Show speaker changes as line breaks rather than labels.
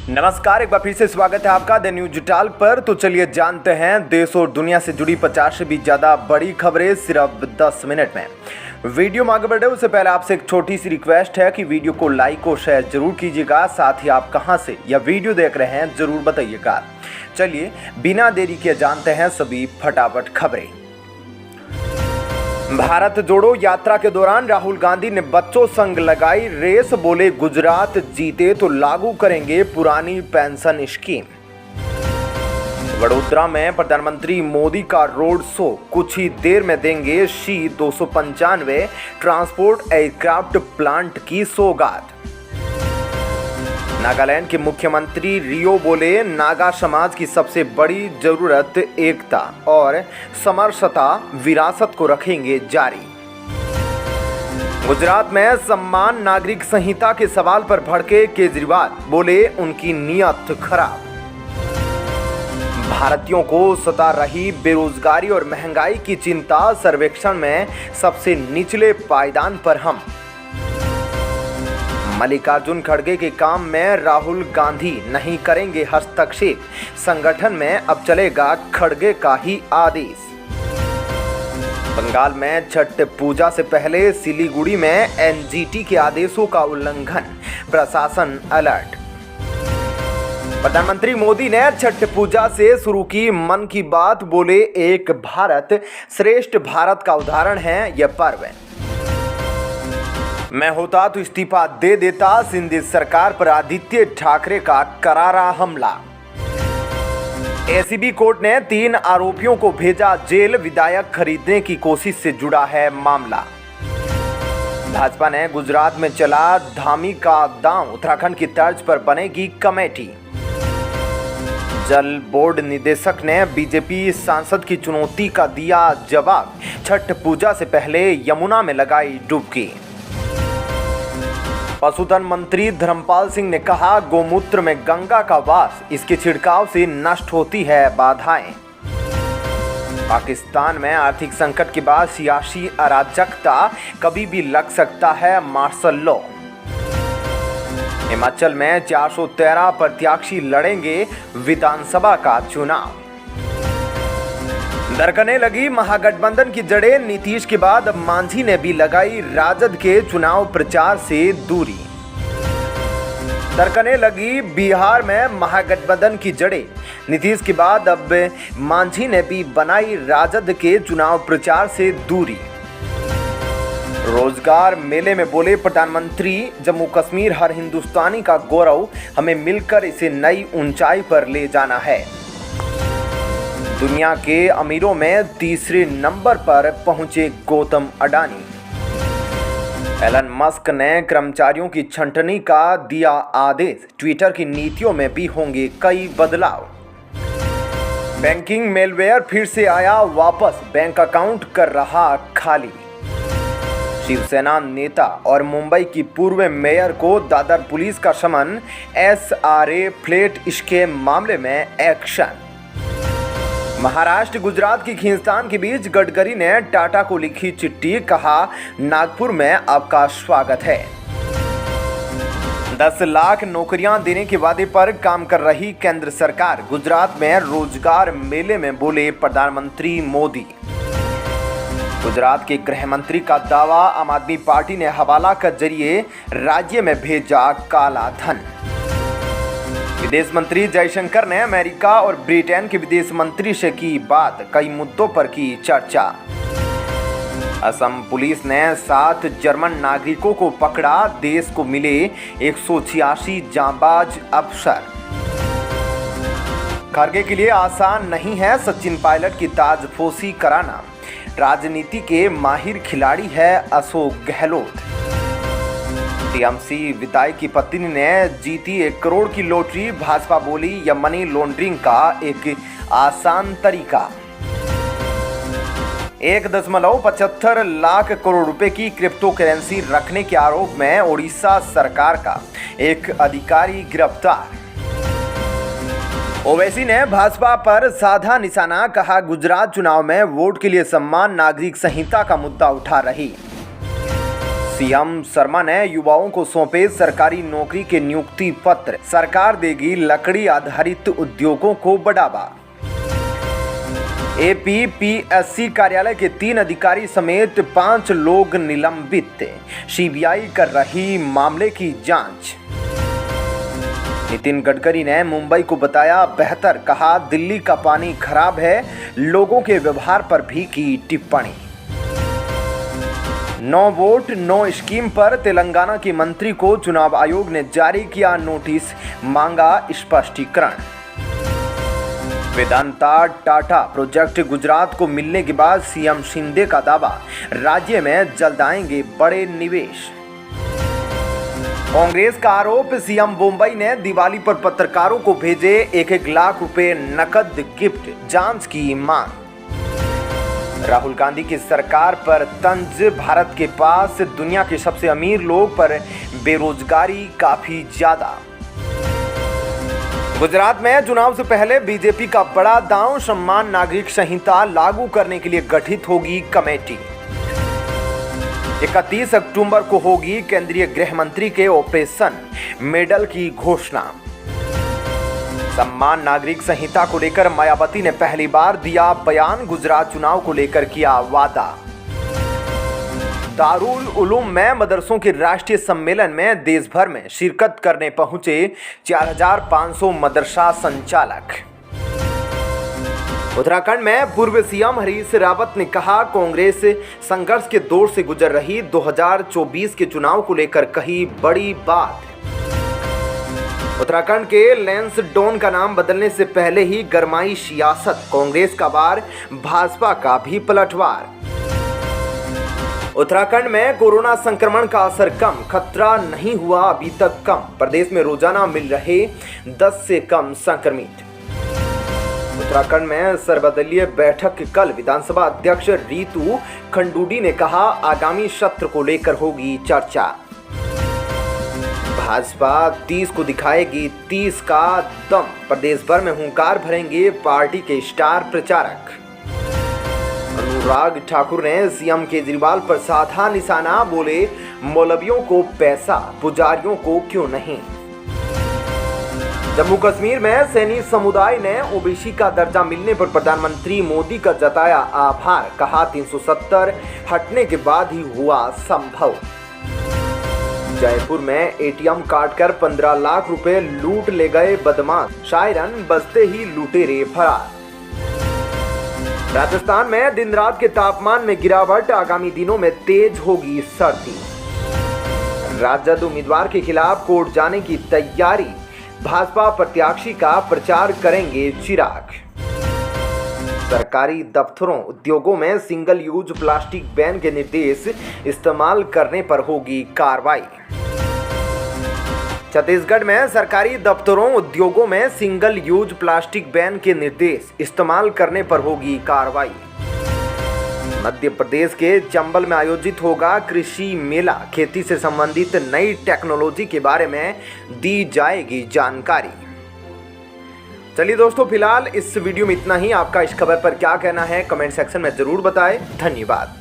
नमस्कार, एक बार फिर से स्वागत है आपका द न्यूज टॉक पर। तो चलिए जानते हैं देश और दुनिया से जुड़ी 50 से भी ज़्यादा बड़ी खबरें सिर्फ 10 मिनट में। वीडियो में आगे बढ़े उससे पहले आपसे एक छोटी सी रिक्वेस्ट है कि वीडियो को लाइक और शेयर जरूर कीजिएगा। साथ ही आप कहां से यह वीडियो देख रहे हैं जरूर बताइएगा। चलिए बिना देरी के जानते हैं सभी फटाफट खबरें। भारत जोड़ो यात्रा के दौरान राहुल गांधी ने बच्चों संग लगाई रेस, बोले गुजरात जीते तो लागू करेंगे पुरानी पेंशन स्कीम। वडोदरा में प्रधानमंत्री मोदी का रोड शो, कुछ ही देर में देंगे शी 295 ट्रांसपोर्ट एयरक्राफ्ट प्लांट की सौगात। नागालैंड के मुख्यमंत्री रियो बोले नागा समाज की सबसे बड़ी जरूरत एकता और समरसता, विरासत को रखेंगे जारी। गुजरात में सम्मान नागरिक संहिता के सवाल पर भड़के केजरीवाल, बोले उनकी नीयत खराब। भारतीयों को सता रही बेरोजगारी और महंगाई की चिंता, सर्वेक्षण में सबसे निचले पायदान पर हम। मल्लिकार्जुन खड़गे के काम में राहुल गांधी नहीं करेंगे हस्तक्षेप, संगठन में अब चलेगा खड़गे का ही आदेश। बंगाल में छठ पूजा से पहले सिलीगुड़ी में एनजीटी के आदेशों का उल्लंघन, प्रशासन अलर्ट। प्रधानमंत्री मोदी ने छठ पूजा से शुरू की मन की बात, बोले एक भारत श्रेष्ठ भारत का उदाहरण है यह पर्व। मैं होता तो इस्तीफा दे देता, सिंधिया सरकार पर आदित्य ठाकरे का करारा हमला। एसीबी कोर्ट ने 3 आरोपियों को भेजा जेल, विधायक खरीदने की कोशिश से जुड़ा है मामला। भाजपा ने गुजरात में चला धामी का दांव, उत्तराखंड की तर्ज पर बनेगी कमेटी। जल बोर्ड निदेशक ने बीजेपी सांसद की चुनौती का दिया जवाब, छठ पूजा से पहले यमुना में लगाई डुबकी। पशुधन मंत्री धर्मपाल सिंह ने कहा गोमूत्र में गंगा का वास, इसके छिड़काव से नष्ट होती है बाधाएं। पाकिस्तान में आर्थिक संकट के बाद सियासी अराजकता, कभी भी लग सकता है मार्शल लॉ। हिमाचल में 413 प्रत्याशी लड़ेंगे विधानसभा का चुनाव। दरकने लगी महागठबंधन की जड़ें, नीतीश के बाद अब मांझी ने भी लगाई राजद के चुनाव प्रचार से दूरी। दरकने लगी बिहार में महागठबंधन की जड़ें, नीतीश के बाद अब मांझी ने भी बनाई राजद के चुनाव प्रचार से दूरी। रोजगार मेले में बोले प्रधानमंत्री, जम्मू कश्मीर हर हिंदुस्तानी का गौरव, हमें मिलकर इसे नई ऊंचाई पर ले जाना है। दुनिया के अमीरों में तीसरे नंबर पर पहुंचे गौतम अडानी। एलन मस्क ने कर्मचारियों की छंटनी का दिया आदेश, ट्विटर की नीतियों में भी होंगे कई बदलाव। बैंकिंग मेलवेयर फिर से आया वापस, बैंक अकाउंट कर रहा खाली। शिवसेना नेता और मुंबई की पूर्व मेयर को दादर पुलिस का समन, एसआरए फ्लैट स्कैम मामले में एक्शन। महाराष्ट्र गुजरात की खींचतान के बीच गडकरी ने टाटा को लिखी चिट्ठी, कहा नागपुर में आपका स्वागत है। 10 लाख नौकरियां देने के वादे पर काम कर रही केंद्र सरकार, गुजरात में रोजगार मेले में बोले प्रधानमंत्री मोदी। गुजरात के गृह मंत्री का दावा, आम आदमी पार्टी ने हवाला के जरिए राज्य में भेजा काला धन। विदेश मंत्री जयशंकर ने अमेरिका और ब्रिटेन के विदेश मंत्री से की बात, कई मुद्दों पर की चर्चा। असम पुलिस ने 7 जर्मन नागरिकों को पकड़ा, देश को मिले 186 जांबाज अफसर। खड़गे के लिए आसान नहीं है सचिन पायलट की ताजपोशी कराना, राजनीति के माहिर खिलाड़ी है अशोक गहलोत। टीएमसी विधायक की पत्नी ने जीती 1 करोड़ की लॉटरी, भाजपा बोली यह मनी लॉन्ड्रिंग का एक आसान तरीका। 1.75 लाख करोड़ रुपए की क्रिप्टो करेंसी रखने के आरोप में ओडिशा सरकार का एक अधिकारी गिरफ्तार। ओवैसी ने भाजपा पर साधा निशाना, कहा गुजरात चुनाव में वोट के लिए सम्मान नागरिक संहिता का मुद्दा उठा रही। सीएम शर्मा ने युवाओं को सौंपे सरकारी नौकरी के नियुक्ति पत्र। सरकार देगी लकड़ी आधारित उद्योगों को बढ़ावा। एपीपीएससी कार्यालय के 3 अधिकारी समेत 5 लोग निलंबित। सीबीआई कर रही मामले की जांच। नितिन गडकरी ने मुंबई को बताया बेहतर, कहा दिल्ली का पानी खराब है, लोगों के व्यवहार पर भी की टिप्पणी। नो वोट नो स्कीम पर तेलंगाना के मंत्री को चुनाव आयोग ने जारी किया नोटिस, मांगा स्पष्टीकरण। वेदांता टाटा प्रोजेक्ट गुजरात को मिलने के बाद सीएम शिंदे का दावा, राज्य में जल्द आएंगे बड़े निवेश। कांग्रेस का आरोप, सीएम मुंबई ने दिवाली पर पत्रकारों को भेजे 1-1 लाख रुपए नकद गिफ्ट, जांच की मांग। राहुल गांधी की सरकार पर तंज, भारत के पास दुनिया के सबसे अमीर लोग पर बेरोजगारी काफी ज्यादा। गुजरात में चुनाव से पहले बीजेपी का बड़ा दांव, सम्मान नागरिक संहिता लागू करने के लिए गठित होगी कमेटी। 31 अक्टूबर को होगी केंद्रीय गृह मंत्री के ऑपरेशन मेडल की घोषणा। सम्मान नागरिक संहिता को लेकर मायावती ने पहली बार दिया बयान, गुजरात चुनाव को लेकर किया वादा। दारुल उलूम में मदरसों के राष्ट्रीय सम्मेलन में देश भर में शिरकत करने पहुंचे 4500 मदरसा संचालक। उत्तराखंड में पूर्व सीएम हरीश रावत ने कहा, कांग्रेस संघर्ष के दौर से गुजर रही, 2024 के चुनाव को लेकर कही बड़ी बात। उत्तराखंड के लैंसडौन का नाम बदलने से पहले ही गरमाई सियासत, कांग्रेस का वार, भाजपा का भी पलटवार। उत्तराखंड में कोरोना संक्रमण का असर कम, खतरा नहीं हुआ अभी तक कम, प्रदेश में रोजाना मिल रहे 10 से कम संक्रमित। उत्तराखंड में सर्वदलीय बैठक कल, विधानसभा अध्यक्ष रीतू खंडूडी ने कहा, आगामी सत्र को लेकर होगी चर्चा। भाजपा 30 को दिखाएगी 30 का दम, प्रदेश भर में हुंकार भरेंगे पार्टी के स्टार प्रचारक। अनुराग ठाकुर ने सीएम केजरीवाल पर साधा निशाना, बोले मौलवियों को पैसा, पुजारियों को क्यों नहीं। जम्मू कश्मीर में सैनी समुदाय ने ओबीसी का दर्जा मिलने पर प्रधानमंत्री मोदी का जताया आभार, कहा 370 हटने के बाद ही हुआ संभव। जयपुर में एटीएम काटकर 15 लाख रुपए लूट ले गए बदमाश, सायरन बजते ही लुटेरे फरार। राजस्थान में दिन रात के तापमान में गिरावट, आगामी दिनों में तेज होगी सर्दी। राजद उम्मीदवार के खिलाफ कोर्ट जाने की तैयारी, भाजपा प्रत्याशी का प्रचार करेंगे चिराग। सरकारी दफ्तरों, उद्योगों में सिंगल यूज प्लास्टिक बैन के निर्देश, इस्तेमाल करने पर होगी कार्रवाई। छत्तीसगढ़ में सरकारी दफ्तरों, उद्योगों में सिंगल यूज प्लास्टिक बैन के निर्देश, इस्तेमाल करने पर होगी कार्रवाई। मध्य प्रदेश के चंबल में आयोजित होगा कृषि मेला, खेती से संबंधित नई टेक्नोलॉजी के बारे में दी जाएगी जानकारी। चलिए दोस्तों, फिलहाल इस वीडियो में इतना ही। आपका इस खबर पर क्या कहना है कमेंट सेक्शन में जरूर बताएं। धन्यवाद।